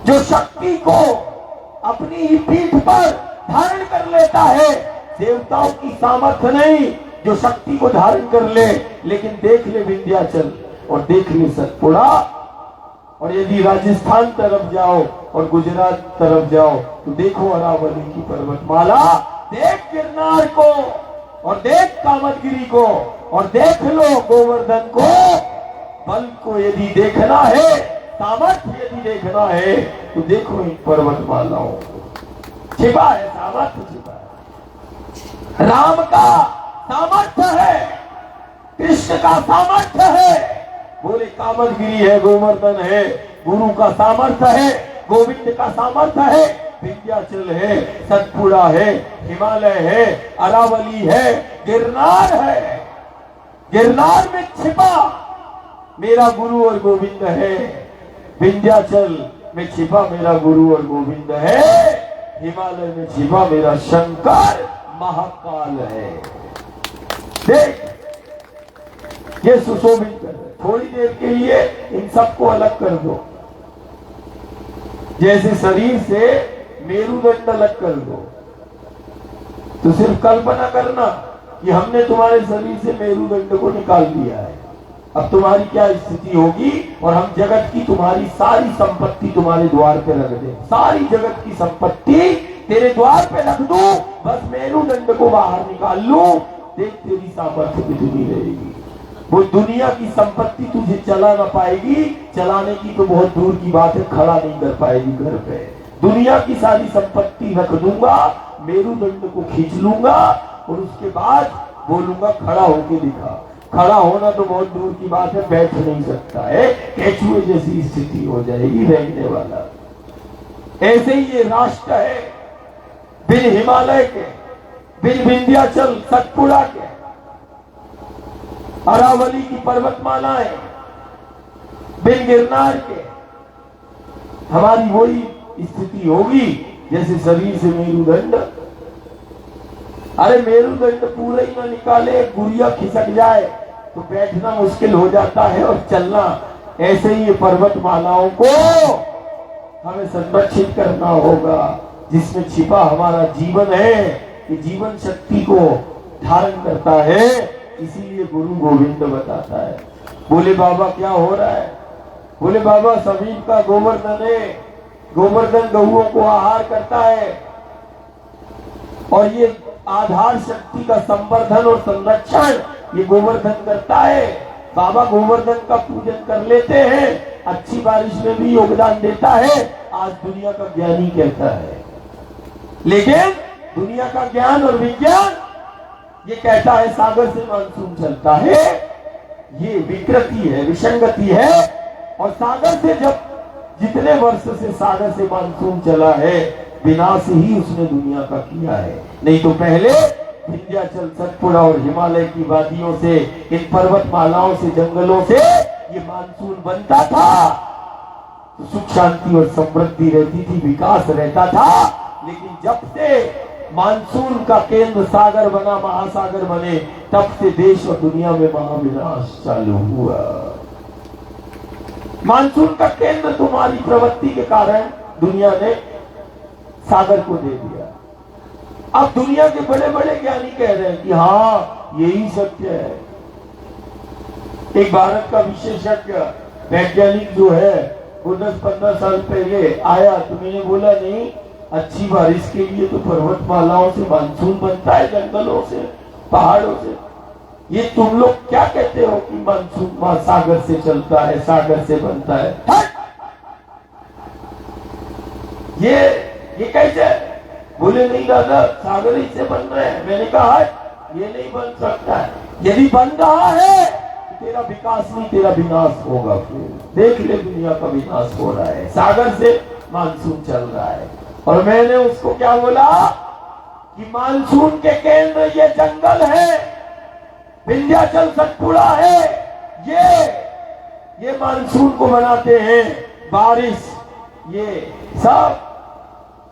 जो शक्ति को अपनी ही पीठ पर धारण कर लेता है? देवताओं की सामर्थ्य नहीं जो शक्ति को धारण कर ले, लेकिन देख ले विंध्याचल और देख ले सतपुड़ा। और यदि राजस्थान तरफ जाओ और गुजरात तरफ जाओ तो देखो अरावली की पर्वतमाला, देख गिरनार को और देख कामदगिरी को और देख लो गोवर्धन को। बल को यदि देखना है, सामर्थ्य यदि देखना है, तो देखो इन पर्वतमालाओं को। छिपा है सामर्थ्य, छिपा है। राम का सामर्थ्य है, कृष्ण का सामर्थ्य है। बोले कामदगिरी है, गोवर्धन है, गुरु का सामर्थ्य है, गोविंद का सामर्थ्य है, विंध्याचल है, सतपुड़ा है, हिमालय है, अरावली है, गिरनार है। गिरनार में छिपा मेरा गुरु और गोविंद है, विंध्याचल में छिपा मेरा गुरु और गोविंद है, हिमालय में छिपा मेरा शंकर महाकाल है। देख, ये सुशोभित कर, थोड़ी देर के लिए इन सबको अलग कर दो। जैसे शरीर से मेरुदंड अलग कर दो, तो सिर्फ कल्पना करना कि हमने तुम्हारे शरीर से मेरुदंड को निकाल दिया है। अब तुम्हारी क्या स्थिति होगी? और हम जगत की तुम्हारी सारी संपत्ति तुम्हारे द्वार पे रख दें, सारी जगत की संपत्ति तेरे द्वार पे रख दूं, बस मेरुदंड को बाहर निकाल लूं, देख तेरी सामर्थ्य कितनी रहेगी। वो दुनिया की संपत्ति तुझे चला ना पाएगी, चलाने की तो बहुत दूर की बात है, खड़ा नहीं कर पाएगी घर पे। दुनिया की सारी संपत्ति रख दूंगा, मेरुदंड को खींच लूंगा और उसके बाद बोलूंगा खड़ा होके दिखा। खड़ा होना तो बहुत दूर की बात है, बैठ नहीं सकता है, केचुए जैसी स्थिति हो जाएगी रहने वाला। ऐसे ही ये राष्ट्र है, बिन हिमालय के, बिन विंध्याचल सतपुड़ा के, अरावली की पर्वतमालाएं, बिन गिरनार के, हमारी वही स्थिति होगी जैसे शरीर से मेरुदंड। अरे मेरुदंड पूरा ही ना निकाले, गुड़िया खिसक जाए तो बैठना मुश्किल हो जाता है और चलना। ऐसे ही ये पर्वतमालाओं को हमें संरक्षित करना होगा, जिसमें छिपा हमारा जीवन है। ये जीवन शक्ति को धारण करता है, इसीलिए गुरु गोविंद बताता है। बोले बाबा क्या हो रहा है? बोले बाबा सभी का गोवर्धन है, गोवर्धन गौओं को आहार करता है और ये आधार शक्ति का संवर्धन और संरक्षण ये गोवर्धन करता है। बाबा गोवर्धन का पूजन कर लेते हैं, अच्छी बारिश में भी योगदान देता है, आज दुनिया का ज्ञानी कहता है। लेकिन दुनिया का ज्ञान और विज्ञान ये कहता है सागर से मानसून चलता है। ये विकृति है, विसंगति है। और सागर से जब जितने वर्ष से सागर से मानसून चला है, विनाश ही उसने दुनिया का किया है। नहीं तो पहले विंध्याचल, सतपुड़ा और हिमालय की वादियों से, इन पर्वतमालाओं से, जंगलों से ये मानसून बनता था तो सुख शांति और समृद्धि रहती थी, विकास रहता था। लेकिन जब से मानसून का केंद्र सागर बना, महासागर बने, तब से देश और दुनिया में महाविनाश चालू हुआ। मानसून का केंद्र तुम्हारी प्रवृत्ति के कारण दुनिया ने सागर को दे दिया। अब दुनिया के बड़े बड़े ज्ञानी कह रहे हैं कि हाँ यही सत्य है। एक भारत का विशेषज्ञ वैज्ञानिक जो है वो 10-15 साल पहले आया तो मैंने बोला नहीं, अच्छी बारिश के लिए तो पर्वतमालाओं से मानसून बनता है, जंगलों से, पहाड़ों से। ये तुम लोग क्या कहते हो कि मानसून सागर से चलता है, सागर से बनता है? ये कैसे? बोले नहीं दादा, सागर ही से बन रहे हैं। मैंने कहा ये नहीं बन सकता है। यदि बन रहा है तो तेरा विकास नहीं, तेरा विनाश होगा। फिर देख ले, दुनिया का विनाश हो रहा है, सागर से मानसून चल रहा है। और मैंने उसको क्या बोला कि मानसून के केंद्र ये जंगल है, विंध्याचल, सतपुड़ा है। ये मानसून को बनाते हैं, बारिश, ये सब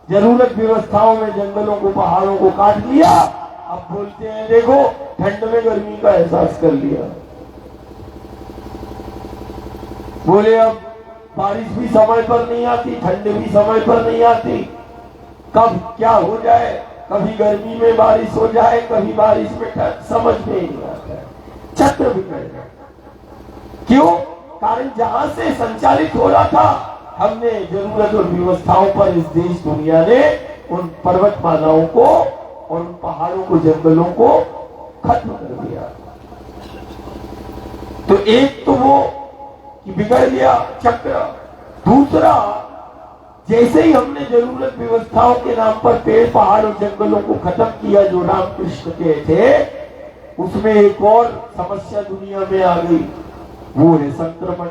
जरूरत व्यवस्थाओं में जंगलों को, पहाड़ों को काट लिया। अब बोलते हैं देखो ठंड में गर्मी का एहसास कर लिया। बोले अब बारिश भी समय पर नहीं आती, ठंड भी समय पर नहीं आती, कब क्या हो जाए, कभी गर्मी में बारिश हो जाए, कभी बारिश में ठंड, समझ में नहीं आता है। चक्र बिगड़ गया। क्यों? कारण जहां से संचालित हो रहा था, हमने जरूरत और व्यवस्थाओं पर इस देश दुनिया ने उन पर्वतमालाओं को और उन पहाड़ों को, जंगलों को खत्म कर दिया। तो एक तो वो कि बिगड़ गया चक्र। दूसरा, जैसे ही हमने जरूरत व्यवस्थाओं के नाम पर पेड़, पहाड़ और जंगलों को खत्म किया जो रामकृष्ण के थे, उसमें एक और समस्या दुनिया में आ गई, वो है संक्रमण।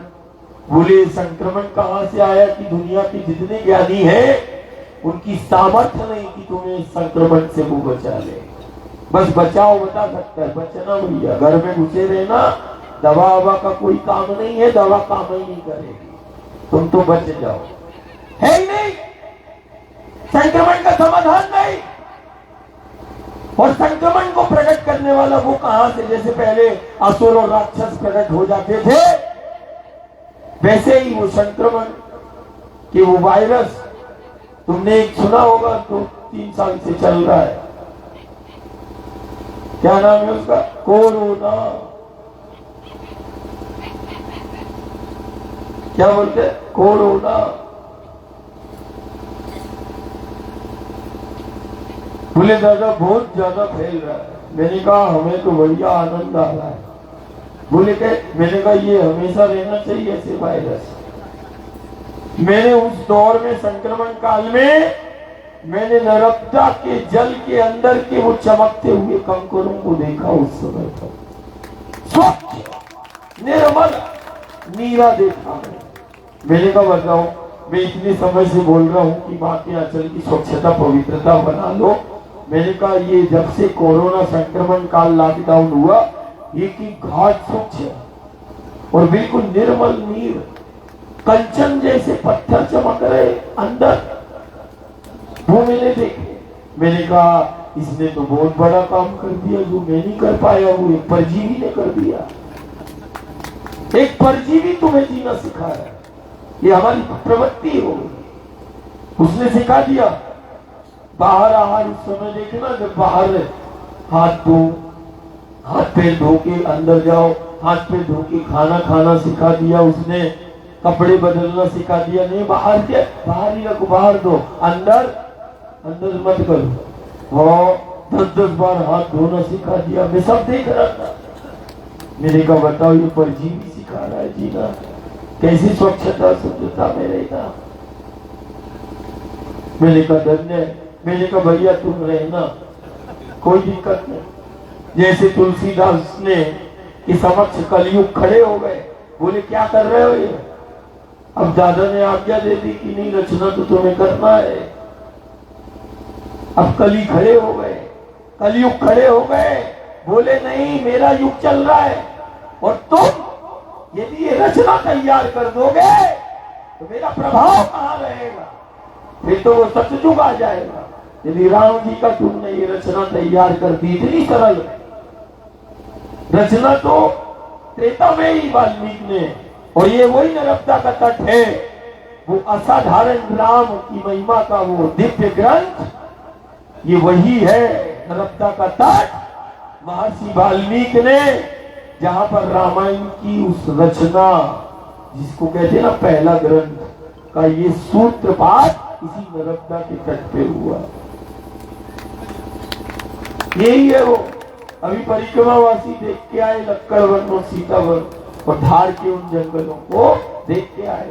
बोले संक्रमण कहां से आया कि दुनिया के जितने ज्ञानी हैं उनकी सामर्थ्य नहीं कि तुम्हें इस संक्रमण से वो बचा ले। बस बचाओ बता सकता है, बचना भैया, घर में घुसे रहना, दवा ववा का कोई काम नहीं है, दवा काम ही नहीं करेगी, तुम तो बच जाओ। है ही नहीं, संक्रमण का समाधान नहीं। और संक्रमण को प्रकट करने वाला वो कहां से? जैसे पहले असुर और राक्षस प्रकट हो जाते थे, वैसे ही वो संक्रमण कि वो वायरस, तुमने एक सुना होगा तो 3 साल से चल रहा है, क्या नाम है उसका? कोरोना। क्या बोलते? कोरोना। बोले दादा बहुत ज्यादा फैल रहा है। मैंने कहा हमें तो बढ़िया आनंद आ रहा है। बोले के? मैंने कहा ये हमेशा रहना चाहिए ऐसे वायरस। मैंने उस दौर में, संक्रमण काल में, मैंने नर्मदा के जल के अंदर के वो चमकते हुए कंकरों को देखा। उस समय पर स्वच्छ निर्मल नीरा देखा। मैंने कहा बताओ, मैं इतने समय से बोल रहा हूँ कि माँ के आंचल की स्वच्छता, पवित्रता बना लो। मैंने कहा ये जब से कोरोना संक्रमण काल लॉकडाउन हुआ, ये की घाट स्वच्छ है और बिल्कुल निर्मल नीर, कंचन जैसे पत्थर चमक रहे अंदर, वो मैंने देखे। मैंने कहा इसने तो बहुत बड़ा काम कर दिया, जो मैं नहीं कर पाया वो एक परजीवी ने कर दिया। एक परजीवी तुम्हें जीना सिखा है, ये हमारी प्रवृत्ति हो गई, उसने सिखा दिया। बाहर आहार उस समय देखना, जब बाहर हाथ धो, हाथ पैर धो के अंदर जाओ, हाथ पैर धो के खाना खाना सिखा दिया उसने, कपड़े बदलना सिखा दिया। नहीं बाहर के, बाहर ही रखो, बाहर दो, अंदर अंदर मत करो। और 10-10 बार हाथ धोना सिखा दिया। मैं सब देख रहा था। मैंने कहा बताओ ये परजीवी सिखा रहा है जीना, कैसी स्वच्छता शुद्धता में रहना। मैंने कहा धन्य है। मैंने कहा भैया तुम रहना, कोई दिक्कत नहीं। जैसे तुलसीदास ने कि समक्ष कलयुग खड़े हो गए, बोले क्या कर रहे हो ये? अब दादा ने आज्ञा दे दी कि नहीं रचना तो तुम्हें करना है। अब कली खड़े हो गए, कलयुग खड़े हो गए, बोले नहीं मेरा युग चल रहा है और तुम यदि ये रचना तैयार कर दोगे तो मेरा प्रभाव कहां रहेगा? फिर तो वो सतयुग आ जाएगा। यदि राम जी का तुमने ये रचना तैयार कर दी, इतनी सरल रचना तो त्रेता में ही वाल्मीकि ने, और ये वही नर्मदा का तट है, वो असाधारण राम की महिमा का वो दिव्य ग्रंथ, ये वही है नर्मदा का तट। महर्षि वाल्मीकि ने जहां पर रामायण की उस रचना, जिसको कहते हैं ना पहला ग्रंथ का, ये सूत्रपात इसी नर्मदा के तट पे हुआ। यही है वो। अभी परिक्रमावासी देख के आए लक्कड़ वन और सीता वन और धार के उन जंगलों को देख के आए।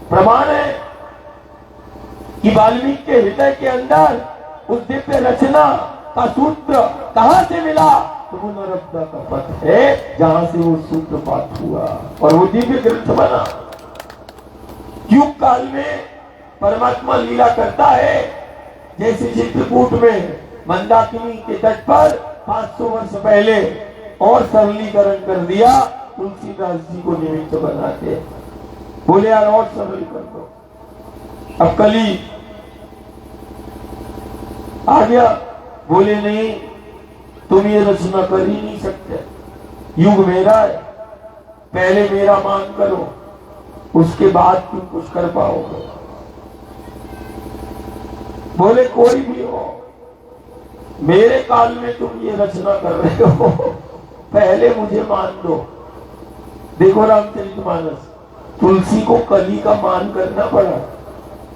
प्रमाण है कि वाल्मीकि के हृदय के अंदर उस दिव्य रचना का सूत्र कहां से मिला? तो वो नर्मदा का पथ है जहां से वो सूत्रपात हुआ और वो दिव्य ग्रंथ बना। युग काल में परमात्मा लीला करता है, जैसे चित्रकूट में मंदाकिनी के तट पर 500 वर्ष पहले और सरलीकरण कर दिया, तुलसीदास जी को निमित्त बनाते, बोले यार और सरल कर दो। अब कली आ गया, बोले नहीं तुम ये रचना कर ही नहीं सकते, युग मेरा है, पहले मेरा मान करो उसके बाद तुम कुछ कर पाओगे। बोले कोई भी हो, मेरे काल में तुम ये रचना कर रहे हो, पहले मुझे मान दो। देखो रामचरितमानस, तुलसी को कली का मान करना पड़ा,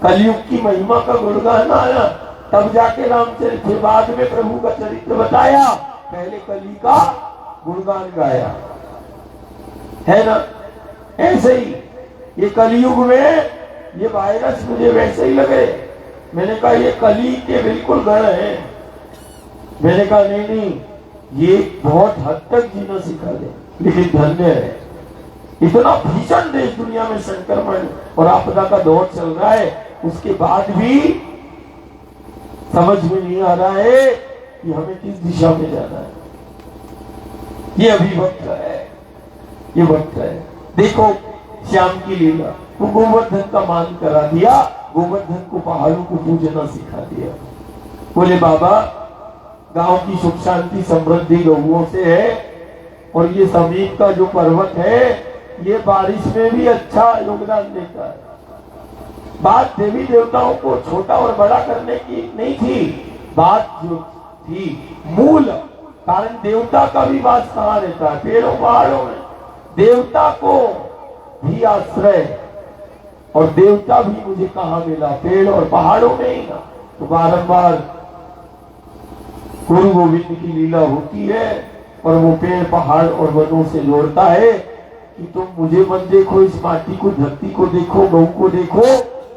कलयुग की महिमा का गुणगान आया, तब जाके रामचरित, फिर बाद में प्रभु का चरित्र बताया, पहले कली का गुणगान गाया, है ना? ऐसे ही ये कलयुग में ये वायरस मुझे वैसे ही लगे। मैंने कहा ये कली के बिल्कुल गण है। मैंने कहा नहीं, ये बहुत हद तक जीना सिखा दे, लेकिन धन्य है, इतना भीषण देश दुनिया में संक्रमण और आपदा का दौर चल रहा है, उसके बाद भी समझ में नहीं आ रहा है कि हमें किस दिशा में जाना है। ये अभी वक्त है, ये वक्त है। देखो श्याम की लीला, वो गोवर्धन का मान करा दिया, गोवर्धन को पहाड़ों को पूजना सिखा दिया। बोले बाबा गांव की सुख शांति समृद्धि गौओं से है, और ये समीप का जो पर्वत है ये बारिश में भी अच्छा योगदान देता है। बात देवी देवताओं को छोटा और बड़ा करने की नहीं थी, बात जो थी मूल कारण, देवता का भी वास कहाँ रहता है? पेड़ों पहाड़ों में। देवता को भी आश्रय और देवता भी मुझे कहाँ मिला? पेड़ और पहाड़ों में ही ना। तो बारंबार गुरु गोविंद की लीला होती है और वो पेड़ पहाड़ और वनों से जोड़ता है कि तुम मुझे मत देखो, इस माटी को, धरती को देखो, गौ को देखो।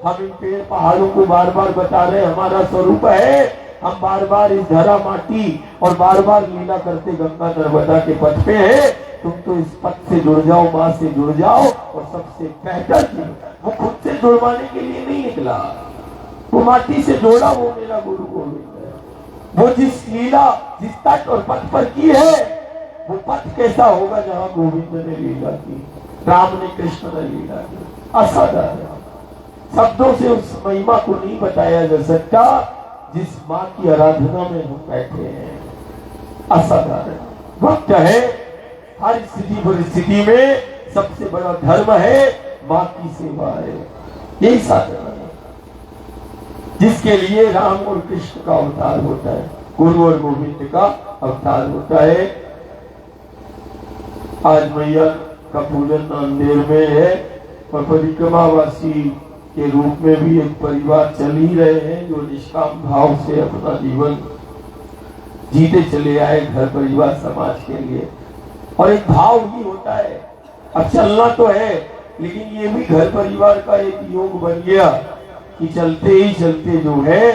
हम इन पेड़ पहाड़ों को बार बार बता रहे हमारा स्वरूप है, हम बार बार इस धरा माटी और बार बार लीला करते गंगा नर्मदा के पथ पे है। तुम तो इस पथ से जुड़ जाओ, माँ से जुड़ जाओ। और सबसे बेहतर वो खुद से जुड़वाने के लिए नहीं निकला, वो माटी से जोड़ा, वो मेरा गुरु गोविंद है। वो जिस लीला, जिस तट और पथ पर की है, वो पथ कैसा होगा जहां गोविंद ने लीला की, राम ने, कृष्ण ने लीला की। असाधारण शब्दों से उस महिमा को नहीं बताया जा सकता जिस माँ की आराधना में हम बैठे हैं। असाधारण वक्त है, हर स्थिति परिस्थिति में सबसे बड़ा धर्म है माँ की सेवा है। यही साधना है जिसके लिए राम और कृष्ण का अवतार होता है, गुरु और गोविंद का अवतार होता है। आज मैया का पूजन अंधेर में है और परिक्रमावासी के रूप में भी एक परिवार चल ही रहे हैं जो निष्काम भाव से अपना जीवन जीते चले आए घर परिवार समाज के लिए। और एक भाव ही होता है, अब चलना तो है लेकिन ये भी घर परिवार का एक योग बन गया कि चलते ही चलते जो है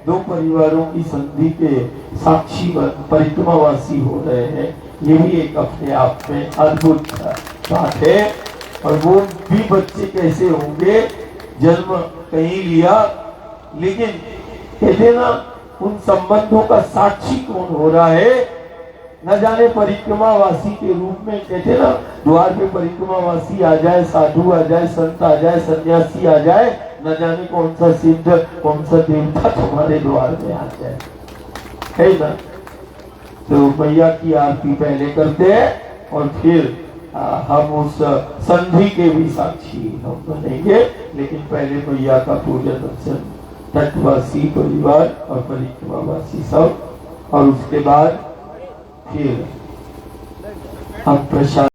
दो परिवारों की संधि के साक्षी परिक्रमावासी हो रहे हैं। ये भी एक अपने आप में अद्भुत बात है। और वो भी बच्चे कैसे होंगे, जन्म कहीं लिया, लेकिन कहते ना उन संबंधों का साक्षी कौन हो रहा है, न जाने परिक्रमावासी के रूप में। कहते ना द्वार पे परिक्रमावासी आ जाए, साधु आ जाए, संत आ जाए, सन्यासी आ जाए, न जाने कौन सा सिद्ध कौन सा देवता तुम्हारे द्वार में आ जाए, है ना। तो मैया की आरती पहले करते हैं और फिर हम उस संधि के भी साक्षी हम बनेंगे। लेकिन पहले मैया का पूजन अर्चन तटवासी परिवार और परिक्रमावासी सब, और उसके बाद फिर हम प्रसाद